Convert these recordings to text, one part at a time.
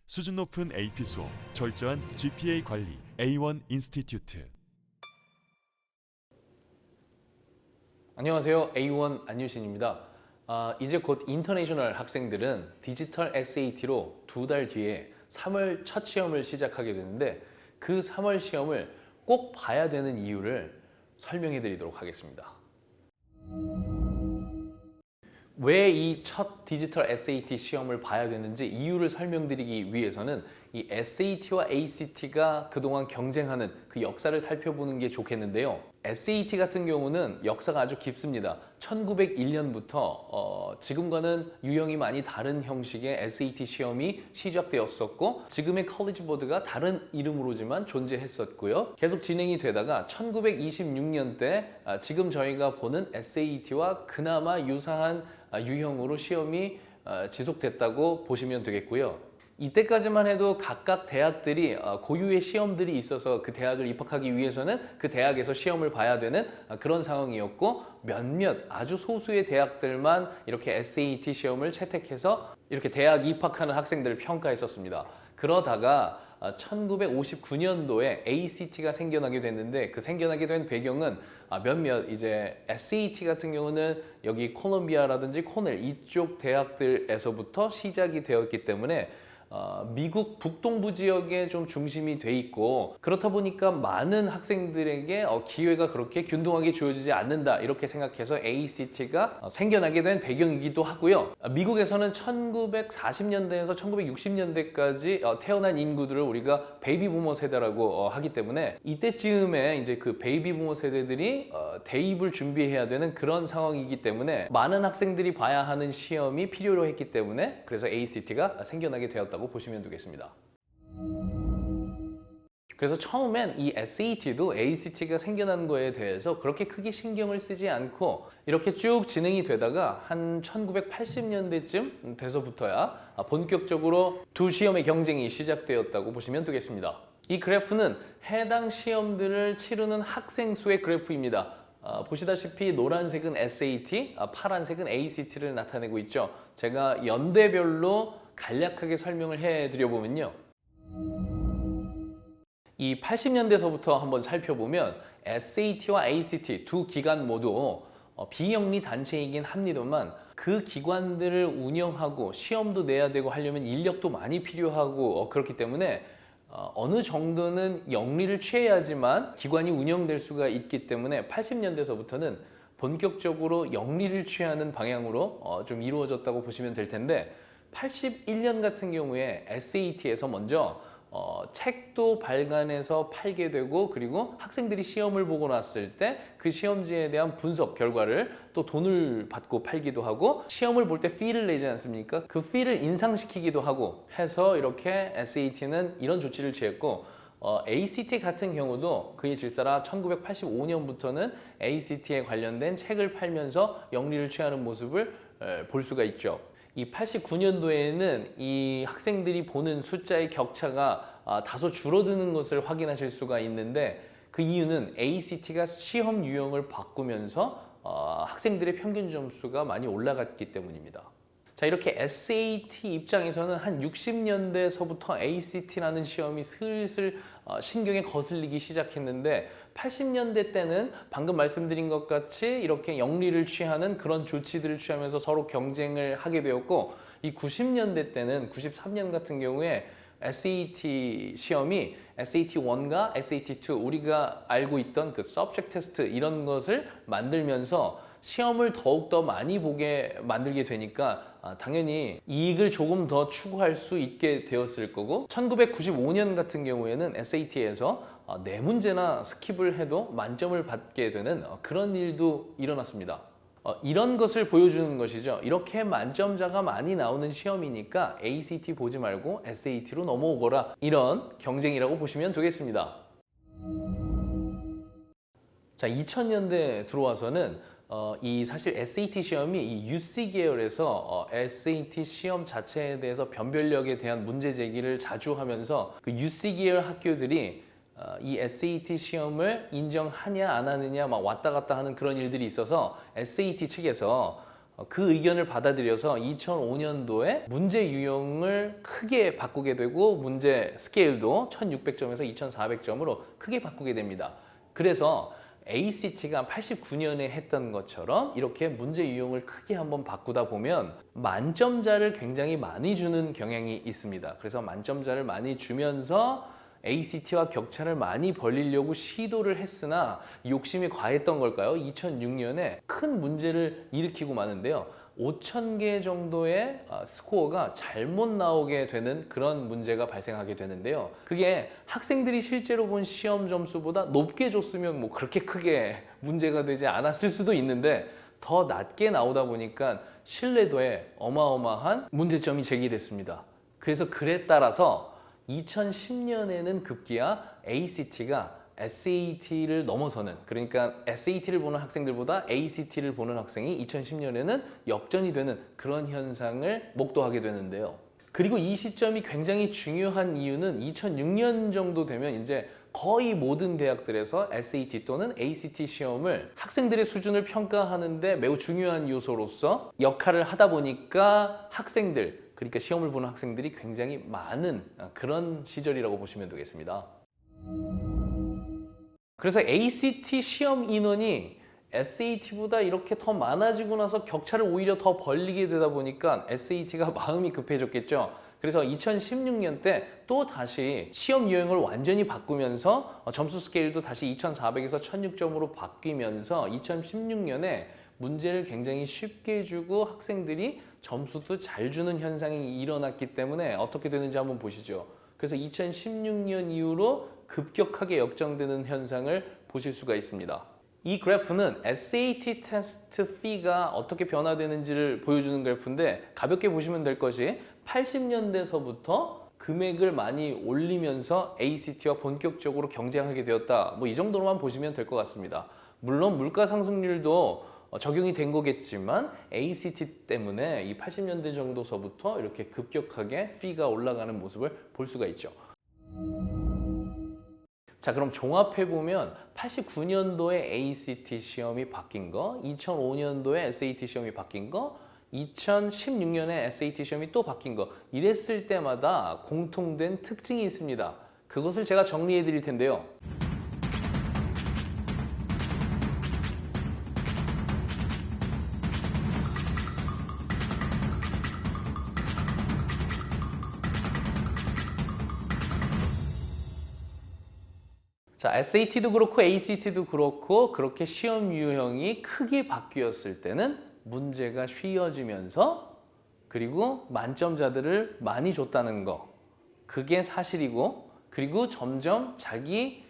수준 높은 AP 수업, 철저한 GPA 관리, A1 인스티튜트. 안녕하세요. A1 안유신입니다. 이제 곧 인터내셔널 학생들은 디지털 SAT로 2달 뒤에 3월 첫 시험을 시작하게 되는데 그 3월 시험을 꼭 봐야 되는 이유를 설명해 드리도록 하겠습니다. 왜 이 첫 디지털 SAT 시험을 봐야 되는지 이유를 설명드리기 위해서는 이 SAT와 ACT가 그동안 경쟁하는 그 역사를 살펴보는 게 좋겠는데요. SAT 같은 경우는 역사가 아주 깊습니다. 1901년부터 지금과는 유형이 많이 다른 형식의 SAT 시험이 시작되었었고 지금의 컬리지 보드가 다른 이름으로지만 존재했었고요. 계속 진행이 되다가 1926년대 지금 저희가 보는 SAT와 그나마 유사한 유형으로 시험이 지속됐다고 보시면 되겠고요. 이때까지만 해도 각각 대학들이 고유의 시험들이 있어서 그 대학을 입학하기 위해서는 그 대학에서 시험을 봐야 되는 그런 상황이었고 몇몇 아주 소수의 대학들만 이렇게 SAT 시험을 채택해서 이렇게 대학 입학하는 학생들을 평가했었습니다. 그러다가 1959년도에 ACT가 생겨나게 됐는데 그 생겨나게 된 배경은 몇몇 이제 SAT 같은 경우는 여기 콜롬비아라든지 코넬 이쪽 대학들에서부터 시작이 되었기 때문에 미국 북동부 지역에 좀 중심이 돼 있고 그렇다 보니까 많은 학생들에게 기회가 그렇게 균등하게 주어지지 않는다 이렇게 생각해서 ACT가 생겨나게 된 배경이기도 하고요. 미국에서는 1940년대에서 1960년대까지 태어난 인구들을 우리가 베이비 부머 세대라고 하기 때문에 이때쯤에 이제 그 베이비 부머 세대들이 대입을 준비해야 되는 그런 상황이기 때문에 많은 학생들이 봐야 하는 시험이 필요로 했기 때문에 그래서 ACT가 생겨나게 되었다고 보시면 되겠습니다. 그래서 처음엔 이 SAT도 ACT가 생겨난 거에 대해서 그렇게 크게 신경을 쓰지 않고 이렇게 쭉 진행이 되다가 한 1980년대쯤 돼서부터야 본격적으로 두 시험의 경쟁이 시작되었다고 보시면 되겠습니다. 이 그래프는 해당 시험들을 치르는 학생 수의 그래프입니다. 보시다시피 노란색은 SAT, 파란색은 ACT를 나타내고 있죠. 제가 연대별로 간략하게 설명을 해드려보면요. 이 80년대서부터 한번 살펴보면 SAT와 ACT 두 기관 모두 비영리 단체이긴 합니다만 그 기관들을 운영하고 시험도 내야 되고 하려면 인력도 많이 필요하고 그렇기 때문에 어느 정도는 영리를 취해야지만 기관이 운영될 수가 있기 때문에 80년대서부터는 본격적으로 영리를 취하는 방향으로 좀 이루어졌다고 보시면 될 텐데 81년 같은 경우에 SAT에서 먼저 책도 발간해서 팔게 되고 그리고 학생들이 시험을 보고 났을 때 그 시험지에 대한 분석 결과를 또 돈을 받고 팔기도 하고 시험을 볼 때 fee를 내지 않습니까? 그 fee를 인상시키기도 하고 해서 이렇게 SAT는 이런 조치를 취했고 ACT 같은 경우도 그의 질서라 1985년부터는 ACT에 관련된 책을 팔면서 영리를 취하는 모습을 볼 수가 있죠. 이 89년도에는 이 학생들이 보는 숫자의 격차가 다소 줄어드는 것을 확인하실 수가 있는데 그 이유는 ACT가 시험 유형을 바꾸면서 학생들의 평균 점수가 많이 올라갔기 때문입니다. 자, 이렇게 SAT 입장에서는 한 60년대서부터 ACT라는 시험이 슬슬 신경에 거슬리기 시작했는데 80년대 때는 방금 말씀드린 것 같이 이렇게 영리를 취하는 그런 조치들을 취하면서 서로 경쟁을 하게 되었고 이 90년대 때는 93년 같은 경우에 SAT 시험이 SAT1과 SAT2 우리가 알고 있던 그 subject test 이런 것을 만들면서 시험을 더욱더 많이 보게 만들게 되니까 당연히 이익을 조금 더 추구할 수 있게 되었을 거고 1995년 같은 경우에는 SAT에서 네 문제나 스킵을 해도 만점을 받게 되는 그런 일도 일어났습니다. 이런 것을 보여주는 것이죠. 이렇게 만점자가 많이 나오는 시험이니까 ACT 보지 말고 SAT로 넘어오거라 이런 경쟁이라고 보시면 되겠습니다. 자, 2000년대 들어와서는 이 사실 SAT 시험이 이 UC 계열에서 SAT 시험 자체에 대해서 변별력에 대한 문제 제기를 자주 하면서 그 UC 계열 학교들이 이 SAT 시험을 인정하냐 안 하느냐 막 왔다 갔다 하는 그런 일들이 있어서 SAT 측에서 그 의견을 받아들여서 2005년도에 문제 유형을 크게 바꾸게 되고 문제 스케일도 1600점에서 2400점으로 크게 바꾸게 됩니다. 그래서 ACT가 89년에 했던 것처럼 이렇게 문제 유형을 크게 한번 바꾸다 보면 만점자를 굉장히 많이 주는 경향이 있습니다. 그래서 만점자를 많이 주면서 ACT와 격차를 많이 벌리려고 시도를 했으나 욕심이 과했던 걸까요? 2006년에 큰 문제를 일으키고 마는데요. 5,000개 정도의 스코어가 잘못 나오게 되는 그런 문제가 발생하게 되는데요. 그게 학생들이 실제로 본 시험 점수보다 높게 줬으면 뭐 그렇게 크게 문제가 되지 않았을 수도 있는데 더 낮게 나오다 보니까 신뢰도에 어마어마한 문제점이 제기됐습니다. 그래서 글에 따라서 2010년에는 급기야 ACT가 SAT를 넘어서는, 그러니까 SAT를 보는 학생들보다 ACT를 보는 학생이 2010년에는 역전이 되는 그런 현상을 목도하게 되는데요. 그리고 이 시점이 굉장히 중요한 이유는 2006년 정도 되면 이제 거의 모든 대학들에서 SAT 또는 ACT 시험을 학생들의 수준을 평가하는데 매우 중요한 요소로서 역할을 하다 보니까 학생들, 그러니까 시험을 보는 학생들이 굉장히 많은 그런 시절이라고 보시면 되겠습니다. 그래서 ACT 시험 인원이 SAT보다 이렇게 더 많아지고 나서 격차를 오히려 더 벌리게 되다 보니까 SAT가 마음이 급해졌겠죠. 그래서 2016년 때 또 다시 시험 유형을 완전히 바꾸면서 점수 스케일도 다시 2400에서 1600점으로 바뀌면서 2016년에 문제를 굉장히 쉽게 주고 학생들이 점수도 잘 주는 현상이 일어났기 때문에 어떻게 되는지 한번 보시죠. 그래서 2016년 이후로 급격하게 역전되는 현상을 보실 수가 있습니다. 이 그래프는 SAT 테스트 피가 어떻게 변화되는지를 보여주는 그래프인데 가볍게 보시면 될 것이 80년대서부터 금액을 많이 올리면서 ACT와 본격적으로 경쟁하게 되었다. 뭐 이 정도로만 보시면 될 것 같습니다. 물론 물가 상승률도 적용이 된 거겠지만 ACT 때문에 이 80년대 정도서부터 이렇게 급격하게 피가 올라가는 모습을 볼 수가 있죠. 자, 그럼 종합해보면 89년도에 ACT 시험이 바뀐 거, 2005년도에 SAT 시험이 바뀐 거, 2016년에 SAT 시험이 또 바뀐 거, 이랬을 때마다 공통된 특징이 있습니다. 그것을 제가 정리해 드릴 텐데요. 자, SAT도 그렇고 ACT도 그렇고 그렇게 시험 유형이 크게 바뀌었을 때는 문제가 쉬워지면서 그리고 만점자들을 많이 줬다는 거, 그게 사실이고, 그리고 점점 자기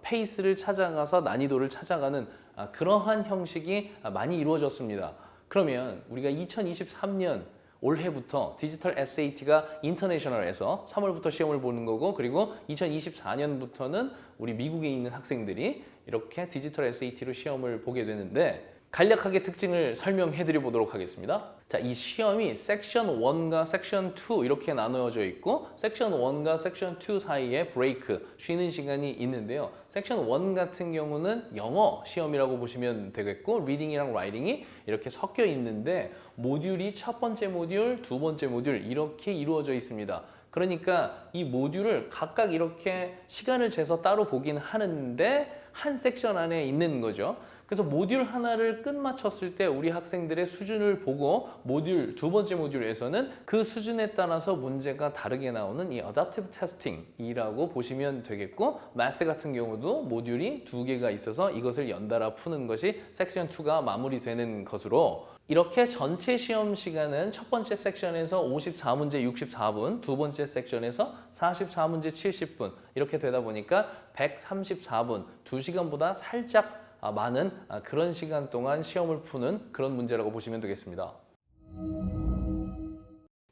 페이스를 찾아가서 난이도를 찾아가는 그러한 형식이 많이 이루어졌습니다. 그러면 우리가 2023년 올해부터 디지털 SAT가 인터내셔널에서 3월부터 시험을 보는 거고, 그리고 2024년부터는 우리 미국에 있는 학생들이 이렇게 디지털 SAT로 시험을 보게 되는데 간략하게 특징을 설명해 드려 보도록 하겠습니다. 자, 이 시험이 섹션 1과 섹션 2 이렇게 나누어져 있고 섹션 1과 섹션 2 사이에 브레이크, 쉬는 시간이 있는데요. 섹션 1 같은 경우는 영어 시험이라고 보시면 되겠고 리딩이랑 라이팅이 이렇게 섞여 있는데 모듈이 첫 번째 모듈, 두 번째 모듈 이렇게 이루어져 있습니다. 그러니까 이 모듈을 각각 이렇게 시간을 재서 따로 보긴 하는데 한 섹션 안에 있는 거죠. 그래서 모듈 하나를 끝마쳤을 때 우리 학생들의 수준을 보고 모듈, 두 번째 모듈에서는 그 수준에 따라서 문제가 다르게 나오는 이 Adaptive Testing이라고 보시면 되겠고, Math 같은 경우도 모듈이 두 개가 있어서 이것을 연달아 푸는 것이 섹션 2가 마무리되는 것으로 이렇게 전체 시험 시간은 첫 번째 섹션에서 54문제 64분, 두 번째 섹션에서 44문제 70분 이렇게 되다 보니까 134분, 2시간보다 살짝 많은 그런 시간 동안 시험을 푸는 그런 문제라고 보시면 되겠습니다.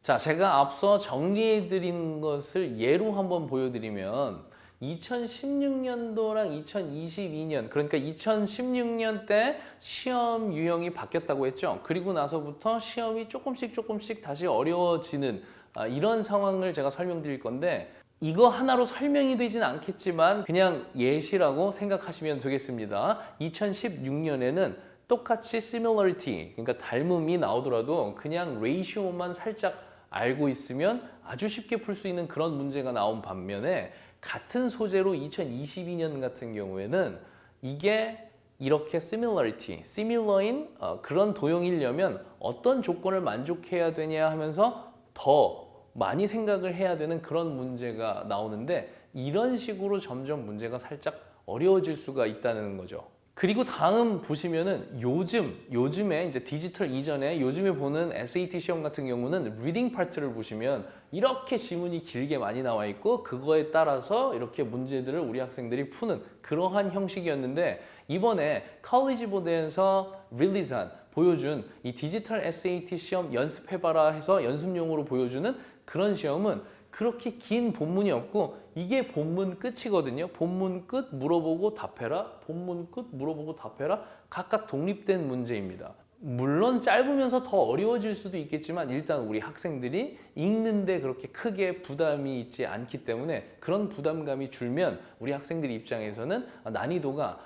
자, 제가 앞서 정리해 드린 것을 예로 한번 보여드리면 2016년도랑 2022년, 그러니까 2016년 때 시험 유형이 바뀌었다고 했죠. 그리고 나서부터 시험이 조금씩 다시 어려워지는 이런 상황을 제가 설명드릴 건데 이거 하나로 설명이 되진 않겠지만 그냥 예시라고 생각하시면 되겠습니다. 2016년에는 똑같이 similarity, 그러니까 닮음이 나오더라도 그냥 레이시오만 살짝 알고 있으면 아주 쉽게 풀 수 있는 그런 문제가 나온 반면에 같은 소재로 2022년 같은 경우에는 이게 이렇게 similar인 그런 도형이려면 어떤 조건을 만족해야 되냐 하면서 더 많이 생각을 해야 되는 그런 문제가 나오는데 이런 식으로 점점 문제가 살짝 어려워질 수가 있다는 거죠. 그리고 다음 보시면은 요즘에 이제 디지털 이전에 요즘에 보는 SAT 시험 같은 경우는 리딩 파트를 보시면 이렇게 지문이 길게 많이 나와 있고 그거에 따라서 이렇게 문제들을 우리 학생들이 푸는 그러한 형식이었는데 이번에 컬리지 보드에서 릴리즈한 보여준 이 디지털 SAT 시험 연습해봐라 해서 연습용으로 보여주는 그런 시험은 그렇게 긴 본문이 없고 이게 본문 끝이거든요. 본문 끝 물어보고 답해라. 본문 끝 물어보고 답해라. 각각 독립된 문제입니다. 물론 짧으면서 더 어려워질 수도 있겠지만 일단 우리 학생들이 읽는데 그렇게 크게 부담이 있지 않기 때문에 그런 부담감이 줄면 우리 학생들 입장에서는 난이도가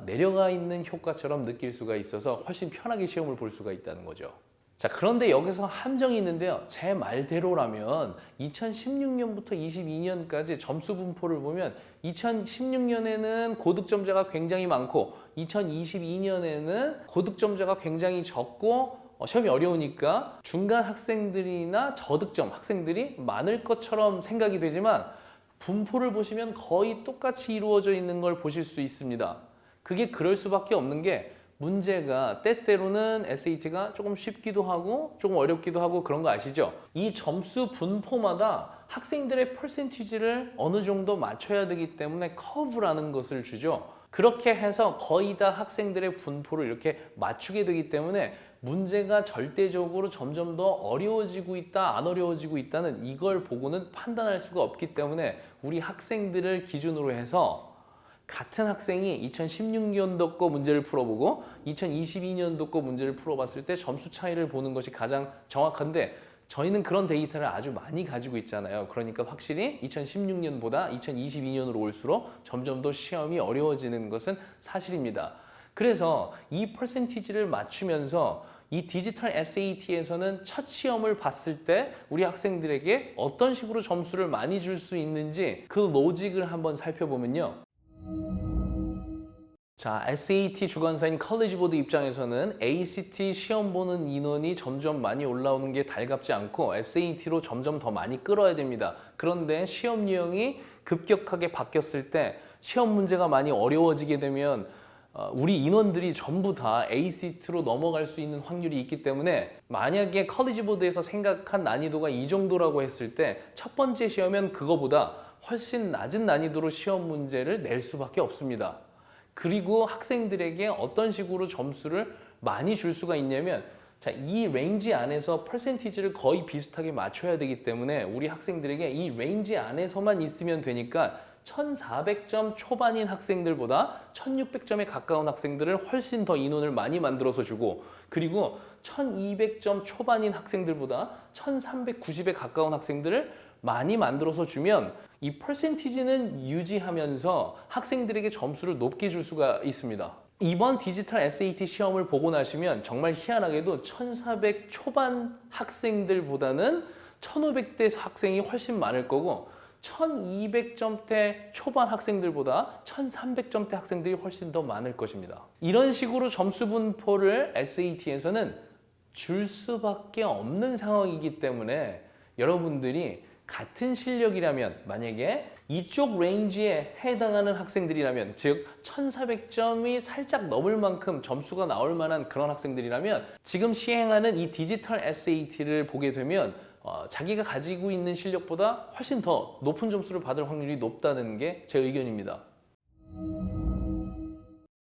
내려가 있는 효과처럼 느낄 수가 있어서 훨씬 편하게 시험을 볼 수가 있다는 거죠. 자, 그런데 여기서 함정이 있는데요. 제 말대로라면 2016년부터 22년까지 점수 분포를 보면 2016년에는 고득점자가 굉장히 많고 2022년에는 고득점자가 굉장히 적고 시험이 어려우니까 중간 학생들이나 저득점 학생들이 많을 것처럼 생각이 되지만 분포를 보시면 거의 똑같이 이루어져 있는 걸 보실 수 있습니다. 그게 그럴 수밖에 없는 게 문제가 때때로는 SAT가 조금 쉽기도 하고 조금 어렵기도 하고 그런 거 아시죠? 이 점수 분포마다 학생들의 퍼센티지를 어느 정도 맞춰야 되기 때문에 커브라는 것을 주죠. 그렇게 해서 거의 다 학생들의 분포를 이렇게 맞추게 되기 때문에 문제가 절대적으로 점점 더 어려워지고 있다, 안 어려워지고 있다는 이걸 보고는 판단할 수가 없기 때문에 우리 학생들을 기준으로 해서 같은 학생이 2016년도 거 문제를 풀어보고 2022년도 거 문제를 풀어봤을 때 점수 차이를 보는 것이 가장 정확한데 저희는 그런 데이터를 아주 많이 가지고 있잖아요. 그러니까 확실히 2016년보다 2022년으로 올수록 점점 더 시험이 어려워지는 것은 사실입니다. 그래서 이 퍼센티지를 맞추면서 이 디지털 SAT에서는 첫 시험을 봤을 때 우리 학생들에게 어떤 식으로 점수를 많이 줄 수 있는지 그 로직을 한번 살펴보면요. 자, SAT 주관사인 컬리지 보드 입장에서는 ACT 시험 보는 인원이 점점 많이 올라오는 게 달갑지 않고 SAT로 점점 더 많이 끌어야 됩니다. 그런데 시험 유형이 급격하게 바뀌었을 때 시험 문제가 많이 어려워지게 되면 우리 인원들이 전부 다 ACT로 넘어갈 수 있는 확률이 있기 때문에 만약에 컬리지 보드에서 생각한 난이도가 이 정도라고 했을 때 첫 번째 시험은 그거보다 훨씬 낮은 난이도로 시험 문제를 낼 수밖에 없습니다. 그리고 학생들에게 어떤 식으로 점수를 많이 줄 수가 있냐면 자, 이 레인지 안에서 퍼센티지를 거의 비슷하게 맞춰야 되기 때문에 우리 학생들에게 이 레인지 안에서만 있으면 되니까 1400점 초반인 학생들보다 1600점에 가까운 학생들을 훨씬 더 인원을 많이 만들어서 주고 그리고 1200점 초반인 학생들보다 1390에 가까운 학생들을 많이 만들어서 주면 이 퍼센티지는 유지하면서 학생들에게 점수를 높게 줄 수가 있습니다. 이번 디지털 SAT 시험을 보고 나시면 정말 희한하게도 1400 초반 학생들보다는 1500대 학생이 훨씬 많을 거고 1200점대 초반 학생들보다 1300점대 학생들이 훨씬 더 많을 것입니다. 이런 식으로 점수 분포를 SAT에서는 줄 수밖에 없는 상황이기 때문에 여러분들이 같은 실력이라면 만약에 이쪽 레인지에 해당하는 학생들이라면 즉 1400점이 살짝 넘을 만큼 점수가 나올 만한 그런 학생들이라면 지금 시행하는 이 디지털 SAT를 보게 되면 자기가 가지고 있는 실력보다 훨씬 더 높은 점수를 받을 확률이 높다는 게 제 의견입니다.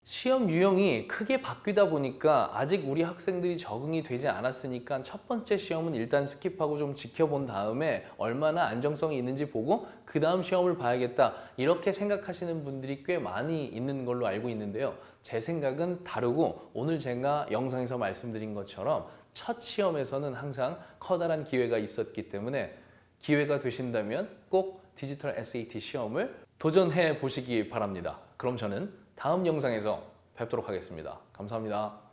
시험 유형이 크게 바뀌다 보니까 아직 우리 학생들이 적응이 되지 않았으니까 첫 번째 시험은 일단 스킵하고 좀 지켜본 다음에 얼마나 안정성이 있는지 보고 그 다음 시험을 봐야겠다 이렇게 생각하시는 분들이 꽤 많이 있는 걸로 알고 있는데요. 제 생각은 다르고 오늘 제가 영상에서 말씀드린 것처럼 첫 시험에서는 항상 커다란 기회가 있었기 때문에 기회가 되신다면 꼭 디지털 SAT 시험을 도전해 보시기 바랍니다. 그럼 저는 다음 영상에서 뵙도록 하겠습니다. 감사합니다.